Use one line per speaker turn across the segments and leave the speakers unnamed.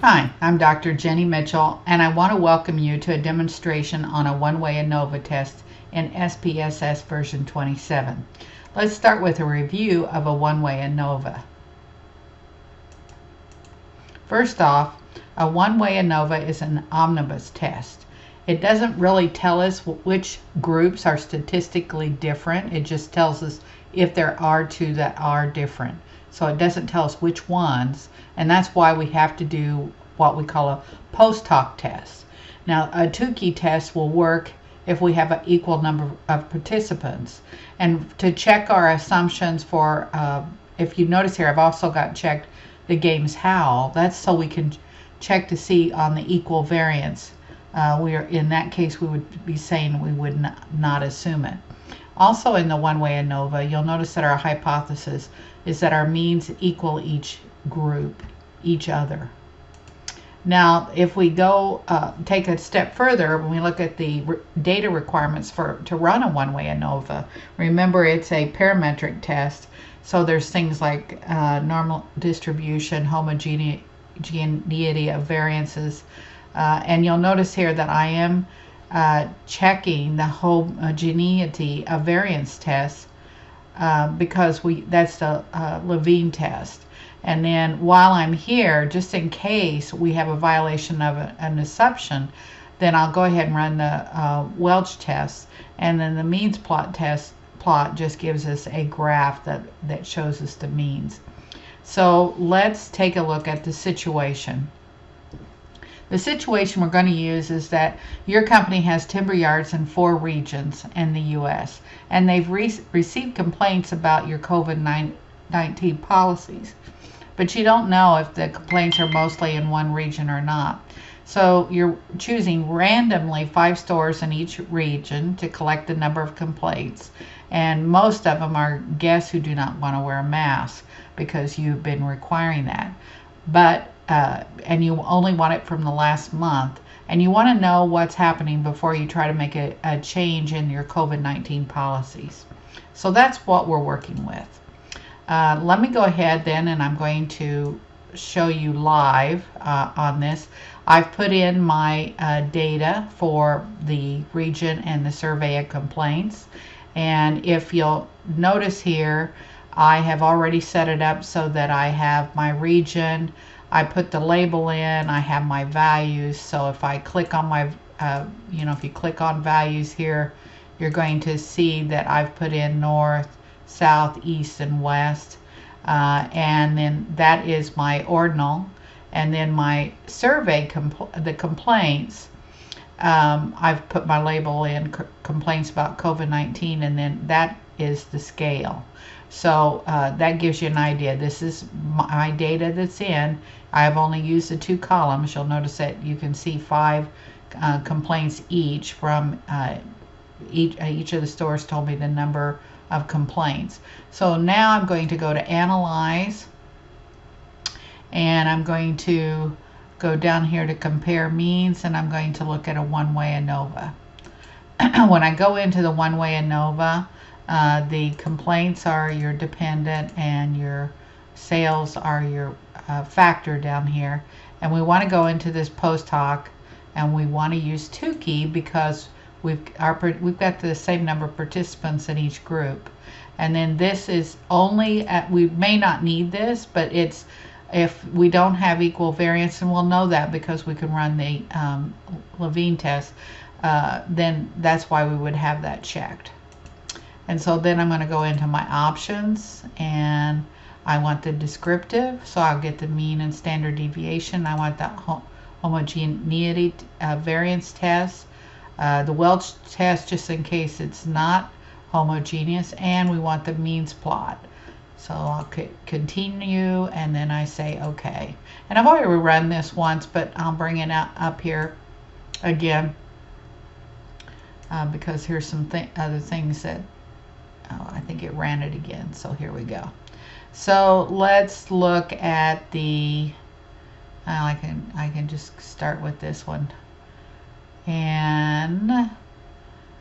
Hi, I'm Dr. Jenny Mitchell, and I want to welcome you to a demonstration on a One-Way Anova test in SPSS version 27. Let's start with a review of a One-Way Anova. First off, a One-Way Anova is an omnibus test. It doesn't really tell us which groups are statistically different. It just tells us if there are two that are different. So it doesn't tell us which ones, and that's why we have to do what we call a post-hoc test. Now, a Tukey test will work if we have an equal number of participants. And to check our assumptions for, if you notice here, I've also got checked the game's howl. That's so we can check to see on the equal variance. In that case, we would be saying we would not assume it. Also in the One-Way Anova, you'll notice that our hypothesis is that our means equal each group, each other. Now, if we go take a step further, when we look at the data requirements to run a One-Way Anova, remember it's a parametric test, so there's things like normal distribution, homogeneity of variances, and you'll notice here that I am checking the homogeneity of variance tests because that's the Levine test. And then while I'm here, just in case we have a violation of an assumption, then I'll go ahead and run the Welch test, and then the means plot just gives us a graph that shows us the means. So let's take a look at the situation. The situation we're going to use is that your company has timber yards in 4 regions in the U.S. and they've received complaints about your COVID-19 policies, but you don't know if the complaints are mostly in one region or not. So you're choosing randomly 5 stores in each region to collect the number of complaints, and most of them are guests who do not want to wear a mask because you've been requiring that. But and you only want it from the last month, and you want to know what's happening before you try to make a change in your COVID-19 policies. So that's what we're working with. Let me go ahead then, and I'm going to show you live on this. I've put in my data for the region and the survey of complaints, and if you'll notice here, I have already set it up so that I have my region, I put the label in, I have my values. So if I click on my, if you click on values here, you're going to see that I've put in north, south, east, and west. And then that is my ordinal. And then my survey, the complaints, I've put my label in complaints about COVID-19, and then that is the scale. So that gives you an idea. This is my data that's in. I've only used the 2 columns. You'll notice that you can see 5 complaints each from each of the stores told me the number of complaints. So now I'm going to go to Analyze, and I'm going to go down here to Compare Means, and I'm going to look at a One-Way Anova. When I go into the One-Way Anova, the complaints are your dependent and your sales are your factor down here. And we want to go into this post-hoc, and we want to use Tukey because we've got the same number of participants in each group. And then this is only we may not need this, but it's if we don't have equal variance, and we'll know that because we can run the Levine test, then that's why we would have that checked. And so then I'm going to go into my options, and I want the descriptive, so I'll get the mean and standard deviation. I want that homogeneity variance test, the Welch test just in case it's not homogeneous, and we want the means plot. So I'll continue, and then I say okay. And I've already run this once, but I'll bring it up here again because here's some other things that I think it ran it again. So here we go. So let's look at the I can just start with this one, and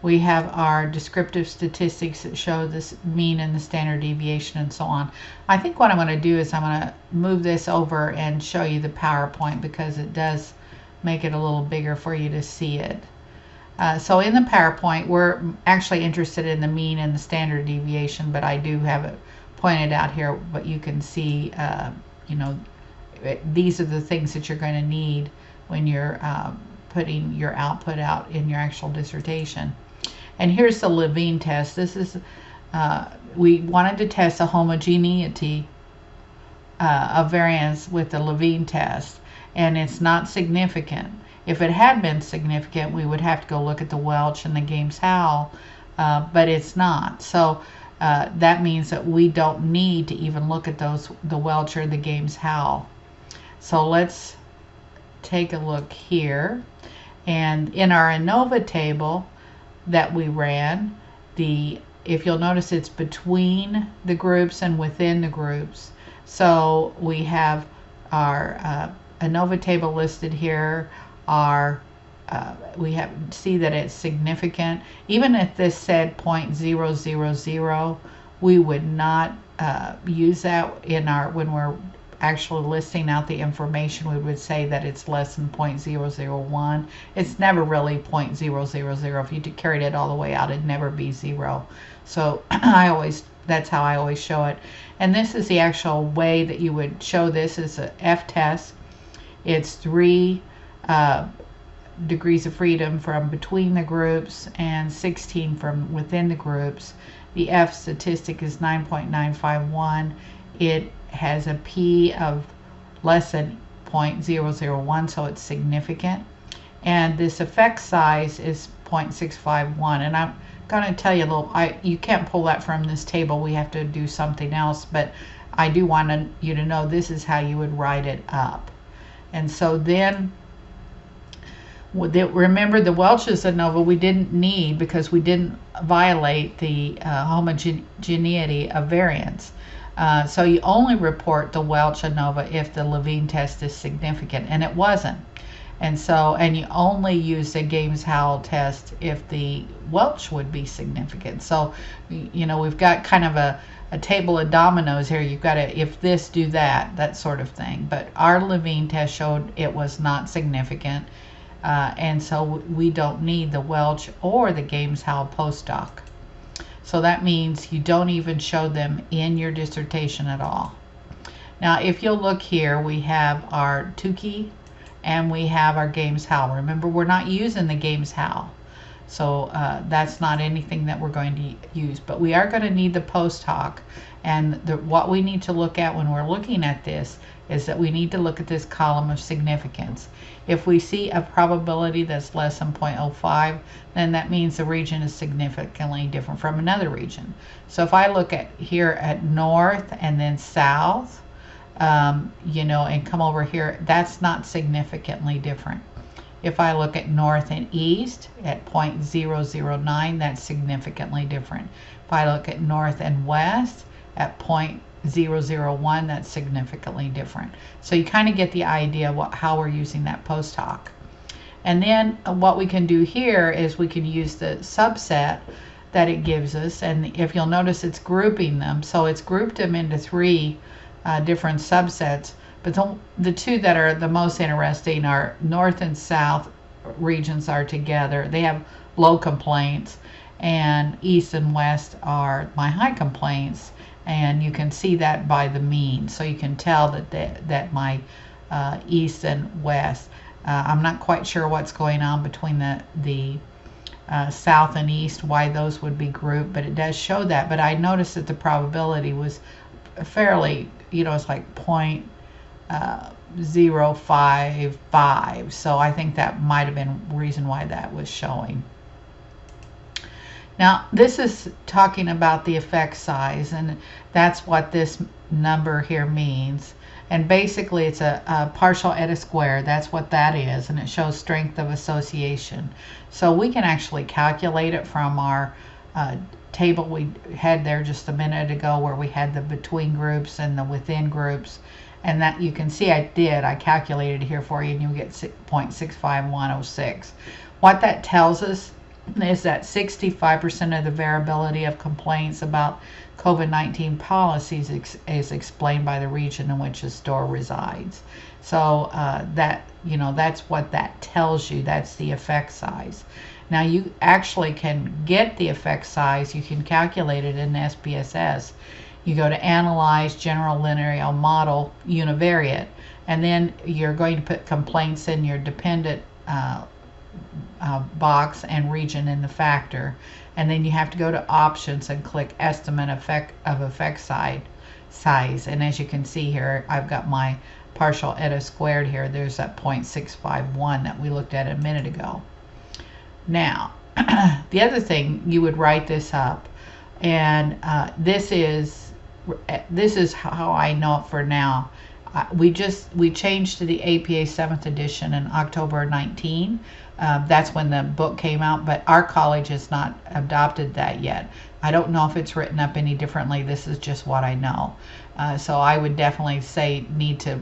We have our descriptive statistics that show this mean and the standard deviation and so on. I think what I'm going to do is I'm going to move this over and show you the PowerPoint because it does make it a little bigger for you to see it. So in the PowerPoint, we're actually interested in the mean and the standard deviation, but I do have it pointed out here, but you can see, you know, these are the things that you're going to need when you're putting your output out in your actual dissertation. And here's the Levine test. This is, we wanted to test a homogeneity of variance with the Levine test, and it's not significant. If it had been significant, we would have to go look at the Welch and the Games-Howell, but it's not. So that means that we don't need to even look at those, the Welch or the Games-Howell. So let's take a look here. And in our ANOVA table that we ran, if you'll notice, it's between the groups and within the groups. So we have our ANOVA table listed here. We see that it's significant. Even if this said 0.000, we would not use that in our, when we're actually listing out the information, we would say that it's less than 0.001. It's never really 0.000. If you carried it all the way out, it'd never be 0. So that's how I always show it. And this is the actual way that you would show this as a F test. It's 3 degrees of freedom from between the groups and 16 from within the groups. The F statistic is 9.951. It has a P of less than 0.001, so it's significant. And this effect size is 0.651. And I'm going to tell you a little, you can't pull that from this table. We have to do something else, but I do want you to know this is how you would write it up. And so then, remember the Welch's ANOVA we didn't need because we didn't violate the homogeneity of variance. So you only report the Welch ANOVA if the Levine test is significant, and it wasn't. And so, and you only use the Games-Howell test if the Welch would be significant. So, you know, we've got kind of a table of dominoes here. You've got to, if this, do that, that sort of thing. But our Levine test showed it was not significant. And so we don't need the Welch or the Games-Howell postdoc. So that means you don't even show them in your dissertation at all. Now, if you'll look here, we have our Tukey and we have our Games-Howell. Remember, we're not using the Games-Howell. So that's not anything that we're going to use. But we are going to need the posthoc. And what we need to look at when we're looking at this is that we need to look at this column of significance. If we see a probability that's less than 0.05, then that means the region is significantly different from another region. So if I look at here at north and then south, you know, and come over here, that's not significantly different. If I look at north and east at 0.009, that's significantly different. If I look at north and west at 0.001, that's significantly different. So you kind of get the idea of how we're using that posthoc. And then what we can do here is we can use the subset that it gives us, and if you'll notice, it's grouping them. So it's grouped them into 3 different subsets, but the 2 that are the most interesting are north and south regions are together. They have low complaints, and east and west are my high complaints. And you can see that by the mean. So you can tell that my east and west, I'm not quite sure what's going on between the south and east, why those would be grouped, but it does show that. But I noticed that the probability was fairly, you know, it's like 0.055. So I think that might have been the reason why that was showing. Now, this is talking about the effect size, and that's what this number here means. And basically, it's a partial eta squared. That's what that is, and it shows strength of association. So we can actually calculate it from our table we had there just a minute ago, where we had the between groups and the within groups. And that you can see I calculated here for you, and you'll get 0.65106. What that tells us is that 65% of the variability of complaints about COVID-19 policies is explained by the region in which the store resides. So that's what that tells you. That's the effect size. Now you actually can get the effect size. You can calculate it in SPSS. You go to Analyze, General Linear Model, Univariate, and then you're going to put complaints in your dependent box and region in the factor, and then you have to go to Options and click Estimate of effect size. And as you can see here, I've got my partial eta squared here. There's that 0.651 that we looked at a minute ago. Now, the other thing, you would write this up, and this is how I know it for now. We changed to the APA 7th edition in October 19. That's when the book came out, but our college has not adopted that yet. I don't know if it's written up any differently. This is just what I know. So I would definitely say need to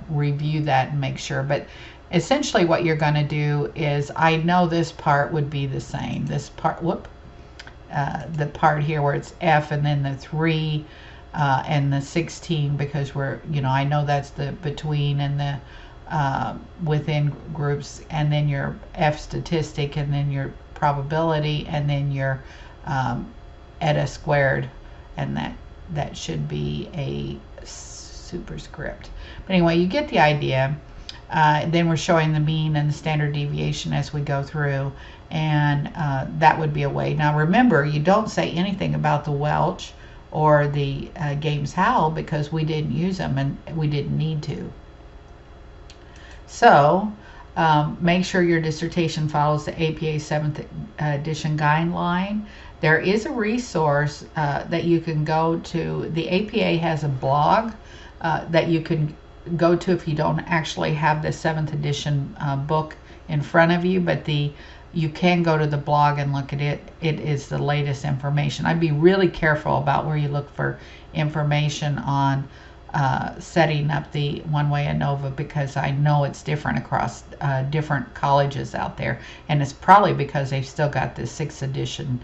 review that and make sure. But essentially what you're going to do is, I know this part would be the same. This part, the part here where it's F and then the 3 and the 16, because I know that's the between and the within groups, and then your F statistic, and then your probability, and then your eta squared, and that should be a superscript. But anyway, you get the idea. Then we're showing the mean and the standard deviation as we go through, and that would be a way. Now remember, you don't say anything about the Welch or the Games Howell, because we didn't use them and we didn't need to. So make sure your dissertation follows the APA 7th edition guideline. There is a resource that you can go to. The APA has a blog that you can go to if you don't actually have the 7th edition book in front of you, but you can go to the blog and look at it. It is the latest information. I'd be really careful about where you look for information on setting up the One-Way ANOVA, because I know it's different across different colleges out there, and it's probably because they've still got the 6th edition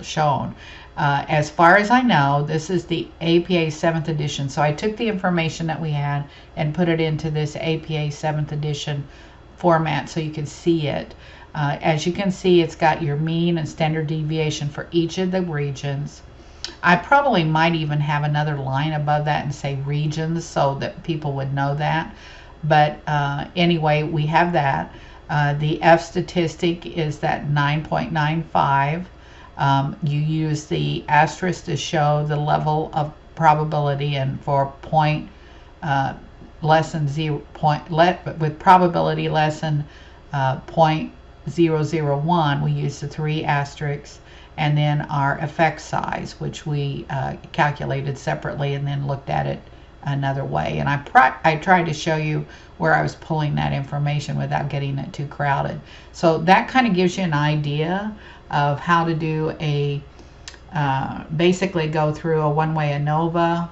shown. As far as I know, this is the APA 7th edition, so I took the information that we had and put it into this APA 7th edition format so you can see it. As you can see, it's got your mean and standard deviation for each of the regions. I probably might even have another line above that and say regions, so that people would know that. But anyway, we have that. The F statistic is that 9.95. You use the asterisk to show the level of probability, and for less than 0 with probability less than 0.001, we use the 3 asterisks, and then our effect size, which we calculated separately and then looked at it another way. And I tried to show you where I was pulling that information without getting it too crowded. So that kind of gives you an idea of how to do basically go through a One-Way ANOVA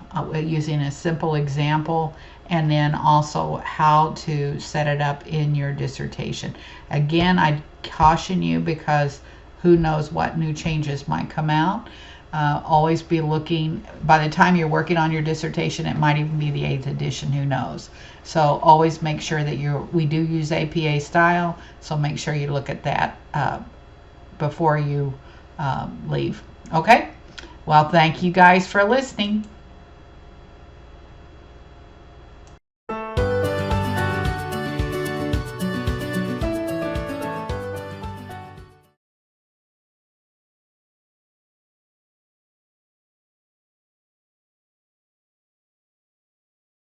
using a simple example, and then also how to set it up in your dissertation. Again, I caution you, because who knows what new changes might come out. Always be looking. By the time you're working on your dissertation, it might even be the 8th edition, who knows. So always make sure that we do use APA style, so make sure you look at that before you leave. Okay? Well, thank you guys for listening.